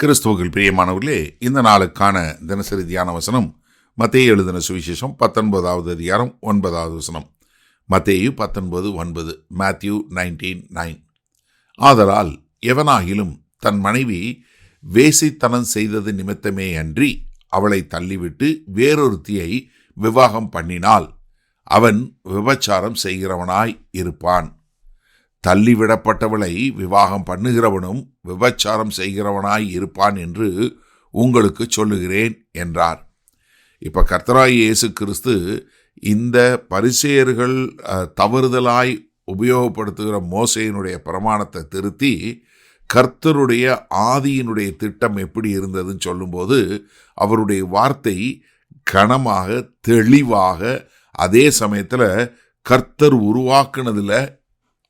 கிறிஸ்துவுக்குள் பிரியமானவர்களே, இந்த நாளுக்கான தினசரி தியான வசனம் மத்தேயு எழுதின சுவிசேஷம் 19வது அதிகாரம் 9வது வசனம். மத்தேயு 19:9, மேத்யூ 19:9. ஆதலால் எவனாகிலும் தன் மனைவி வேசித்தனம் செய்தது நிமித்தமே அன்றி அவளை தள்ளிவிட்டு வேறொருத்தியை விவாகம் பண்ணினால் அவன் விபச்சாரம் செய்கிறவனாய் இருப்பான். தள்ளிவிடப்பட்டவளை விவாகம் பண்ணுகிறவனும் விபச்சாரம் செய்கிறவனாய் இருப்பான் என்று உங்களுக்கு சொல்லுகிறேன் என்றார். இப்ப கர்த்தராகிய இயேசு கிறிஸ்து இந்த பரிசேயர்கள் தவறுதலாய் உபயோகப்படுத்துகிற மோசேயினுடைய பிரமாணத்தை திருத்தி கர்த்தருடைய ஆதியினுடைய திட்டம் எப்படி இருந்ததுன்னு சொல்லும்போது அவருடைய வார்த்தை கனமாக தெளிவாக, அதே சமயத்தில் கர்த்தர் உருவாக்குனதுல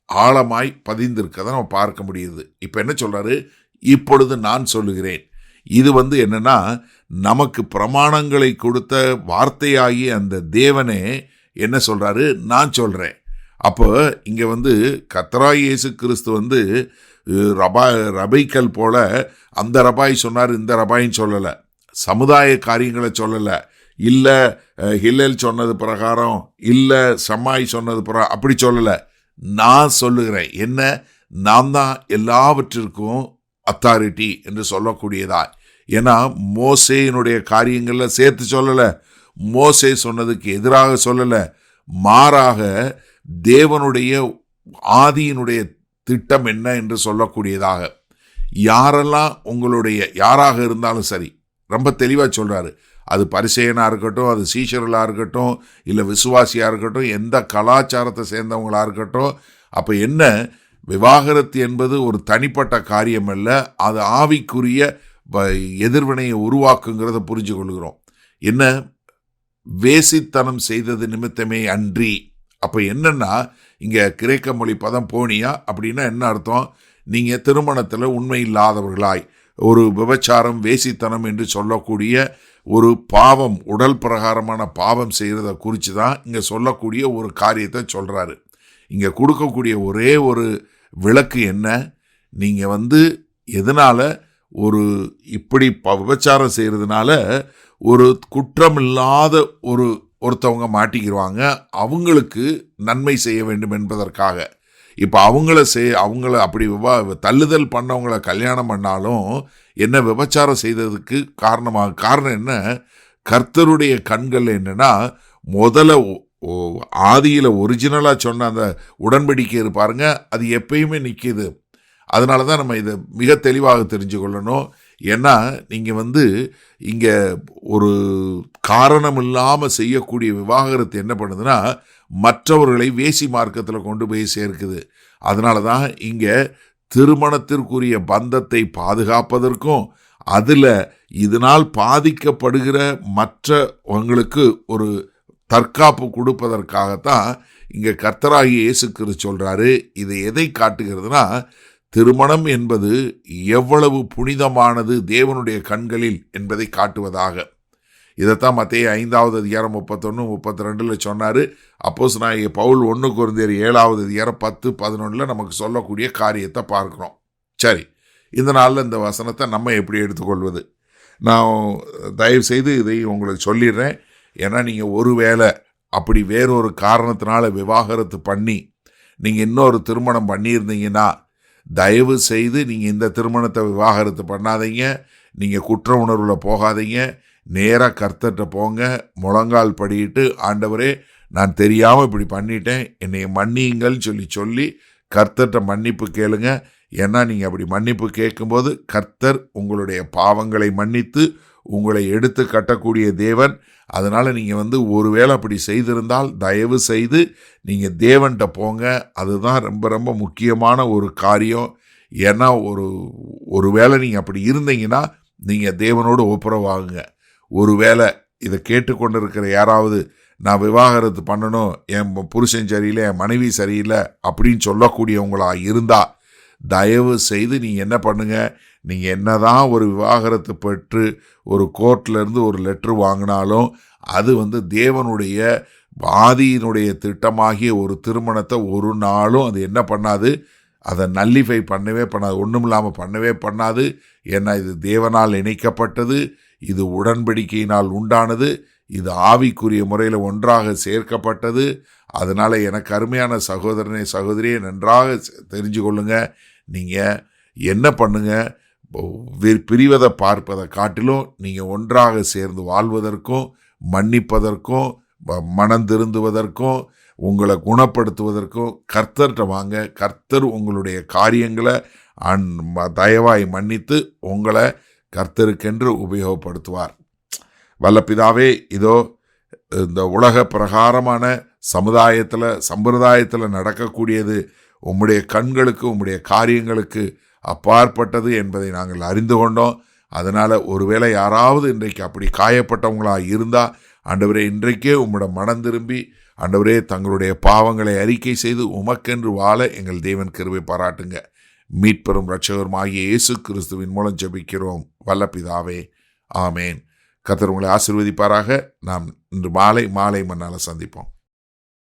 ஆழமாய் பதிந்திருக்கதை நம்ம பார்க்க முடியுது. இப்போ என்ன சொல்றாரு? இப்பொழுது நான் சொல்லுகிறேன். இது என்னன்னா, நமக்கு பிரமாணங்களை கொடுத்த வார்த்தையாகி அந்த தேவனே என்ன சொல்றாரு? நான் சொல்றேன். அப்போ இங்க கர்த்தராகிய இயேசு கிறிஸ்து ரபைக்கல் போல அந்த ரபாய் சொன்னார், இந்த ரபாயின்னு சொல்லலை. சமுதாய காரியங்களை சொல்லலை. இல்லை ஹில்லேல் சொன்னது பிரகாரம், இல்லை சம்மாய் சொன்னது பிரகாரம் அப்படி சொல்லலை. நான் சொல்லுகிறேன். என்ன? நான் தான் எல்லாவற்றிற்கும் அத்தாரிட்டி என்று சொல்லக்கூடியதா. ஏன்னா மோசேயினுடைய காரியங்களில் சேர்த்து சொல்லலை, மோசே சொன்னதுக்கு எதிராக சொல்லலை, மாறாக தேவனுடைய ஆதியினுடைய திட்டம் என்ன என்று சொல்லக்கூடியதாக. யாரெல்லாம் யாராக இருந்தாலும் சரி, ரொம்ப தெளிவாக சொல்றாரு. அது பரிசேயனாக இருக்கட்டும், அது சீஷர்களாக இருக்கட்டும், இல்லை விசுவாசியாக இருக்கட்டும், எந்த கலாச்சாரத்தை சேர்ந்தவங்களாக இருக்கட்டும். அப்போ என்ன, விவாகரத்து என்பது ஒரு தனிப்பட்ட காரியம் அல்ல, அது ஆவிக்குரிய எதிர்வினையை உருவாக்குங்கிறத புரிஞ்சு கொள்கிறோம். என்ன? வேசித்தனம் செய்தது நிமித்தமே அன்றி. அப்போ என்னன்னா, இங்கே கிரேக்க மொழி பதம் போனியா அப்படின்னா என்ன அர்த்தம்? நீங்கள் திருமணத்தில் உண்மை இல்லாதவர்களாய் ஒரு விபச்சாரம், வேசித்தனம் என்று சொல்லக்கூடிய ஒரு பாவம், உடல் பிரகாரமான பாவம் செய்கிறத குறித்து தான் இங்கே சொல்லக்கூடிய ஒரு காரியத்தை சொல்கிறாரு. இங்கே கொடுக்கக்கூடிய ஒரே ஒரு விளக்கு என்ன? நீங்கள் எதனால் இப்படி விபச்சாரம் செய்கிறதுனால ஒரு குற்றமில்லாத ஒருத்தவங்க மாட்டிக்கிடுவாங்க, அவங்களுக்கு நன்மை செய்ய வேண்டும் என்பதற்காக. இப்போ அவங்கள அப்படி தள்ளுதல் பண்ணவங்கள கல்யாணம் பண்ணாலும் என்ன, விபச்சாரம் செய்ததுக்கு காரணம் என்ன? கர்த்தருடைய கண்கள் என்னன்னா, முதல்ல ஆதியில் ஒரிஜினலாக சொன்ன அந்த உடன்படிக்கை இருப்பாருங்க, அது எப்பயுமே நிற்கிது. அதனால தான் நம்ம இதை மிக தெளிவாக தெரிஞ்சு கொள்ளணும். ஏன்னா நீங்கள் இங்கே ஒரு காரணம் இல்லாமல் செய்யக்கூடிய விவாகரத்து என்ன பண்ணுதுன்னா, மற்றவர்களை வேசி மார்க்கத்தில் கொண்டு போய் சேர்க்குது. அதனால தான் இங்கே திருமணத்திற்குரிய பந்தத்தை பாதுகாப்பதற்கும் இதனால் பாதிக்கப்படுகிற மற்றவங்களுக்கு ஒரு தற்காப்பு கொடுப்பதற்காகத்தான் இங்கே கர்த்தராகிய இயேசு கிறிஸ்து சொல்றாரு. இது எதை காட்டுகிறதுனா, திருமணம் என்பது எவ்வளவு புனிதமானது தேவனுடைய கண்களில் என்பதை காட்டுவதாக. இதைத்தான் மத்தேயு 5வது அதிகாரம் 31, 32 சொன்னார். அப்போஸ்தலனாகிய பவுல் 1 கொரிந்தியர் 7வது அதிகாரம் 10, 11 நமக்கு சொல்லக்கூடிய காரியத்தை பார்க்குறோம். சரி, இந்த நாளில் இந்த வசனத்தை நம்ம எப்படி எடுத்துக்கொள்வது? நான் தயவு செய்து இதை உங்களுக்கு சொல்லிடுறேன். ஏன்னா நீங்கள் ஒருவேளை அப்படி வேறொரு காரணத்தினால விவாகரத்து பண்ணி நீங்கள் இன்னொரு திருமணம் பண்ணியிருந்தீங்கன்னா, தயவு செய்து நீங்கள் இந்த திருமணத்தை விவாகரத்து பண்ணாதீங்க. நீங்கள் குற்ற உணர்வில் போகாதீங்க. நேராக கர்த்தர்கிட்ட போங்க, முழங்கால் படியிட்டு, ஆண்டவரே நான் தெரியாமல் இப்படி பண்ணிட்டேன், என்னை மன்னியுங்கள்னு சொல்லி கர்த்தர்கிட்ட மன்னிப்பு கேளுங்க. ஏன்னா நீங்கள் அப்படி மன்னிப்பு கேட்கும்போது கர்த்தர் உங்களுடைய பாவங்களை மன்னித்து உங்களை எடுத்து கட்டக்கூடிய தேவன். அதனால் நீங்கள் ஒருவேளை அப்படி செய்திருந்தால் தயவு செய்து நீங்கள் தேவன்கிட்ட போங்க. அதுதான் ரொம்ப ரொம்ப முக்கியமான ஒரு காரியம். ஏன்னா ஒருவேளை நீங்கள் அப்படி இருந்தீங்கன்னா நீங்கள் தேவனோடு ஒப்புரவாகுங்க. ஒருவேளை இதை கேட்டுக்கொண்டு இருக்கிற யாராவது, நான் விவாகரத்து பண்ணணும், என் புருஷன் சரியில்லை, என் மனைவி சரியில்லை அப்படின்னு சொல்லக்கூடியவங்களா இருந்தால் தயவு செய்து நீங்கள் என்ன பண்ணுங்க, நீங்கள் என்னதான் ஒரு விவாகரத்து பெற்று ஒரு கோர்ட்லேருந்து ஒரு லெட்ரு வாங்கினாலும் அது தேவனுடைய ஆதியினுடைய திட்டமாகிய ஒரு திருமணத்தை ஒரு நாளும் அது என்ன பண்ணாது, அதை நல்லிஃபை பண்ணவே பண்ணாது, ஒன்றும் இல்லாமல் பண்ணவே பண்ணாது. ஏன்னா இது தேவனால் இணைக்கப்பட்டது, இது உடன்படிக்கையினால் உண்டானது, இது ஆவிக்குரிய முறையில் ஒன்றாக சேர்க்கப்பட்டது. அதனால் எனக்கு அருமையான சகோதரனே சகோதரியை நன்றாக தெரிஞ்சு கொள்ளுங்க. நீங்கள் என்ன பண்ணுங்க, பிரிவதை பார்ப்பதை காட்டிலும் நீங்கள் ஒன்றாக சேர்ந்து வாழ்வதற்கும் மன்னிப்பதற்கும் மனம் திருந்துவதற்கும் உங்களை குணப்படுத்துவதற்கும் கர்த்தர்கிட்ட வாங்க. கர்த்தர் உங்களுடைய காரியங்களை தயவாய் மன்னித்து உங்களை கர்த்தருக்கென்று உபயோகப்படுத்துவார். வல்ல பிதாவே, இதோ இந்த உலக பிரகாரமான சம்பிரதாயத்தில் நடக்கக்கூடியது உம்முடைய கண்களுக்கு உம்முடைய காரியங்களுக்கு அப்பாற்பட்டது என்பதை நாங்கள் அறிந்து கொண்டோம். அதனால் ஒருவேளை யாராவது இன்றைக்கு அப்படி காயப்பட்டவங்களாக இருந்தால் ஆண்டவரே, இன்றைக்கே உம்மிடம் மனம் திரும்பி ஆண்டவரே தங்களுடைய பாவங்களை அறிக்கை செய்து உமக்கென்று வாழ எங்கள் தேவன் கிருபை பாராட்டுங்க. மீட்பெரும் இரட்சகருமாகிய இயேசு கிறிஸ்துவின் மூலம் ஜெபிக்கிறோம் வல்ல பிதாவே, ஆமேன். கர்த்தர் உங்களை ஆசீர்வதிப்பாராக. நாம் இன்று மாலை மன்னால சந்திப்போம்.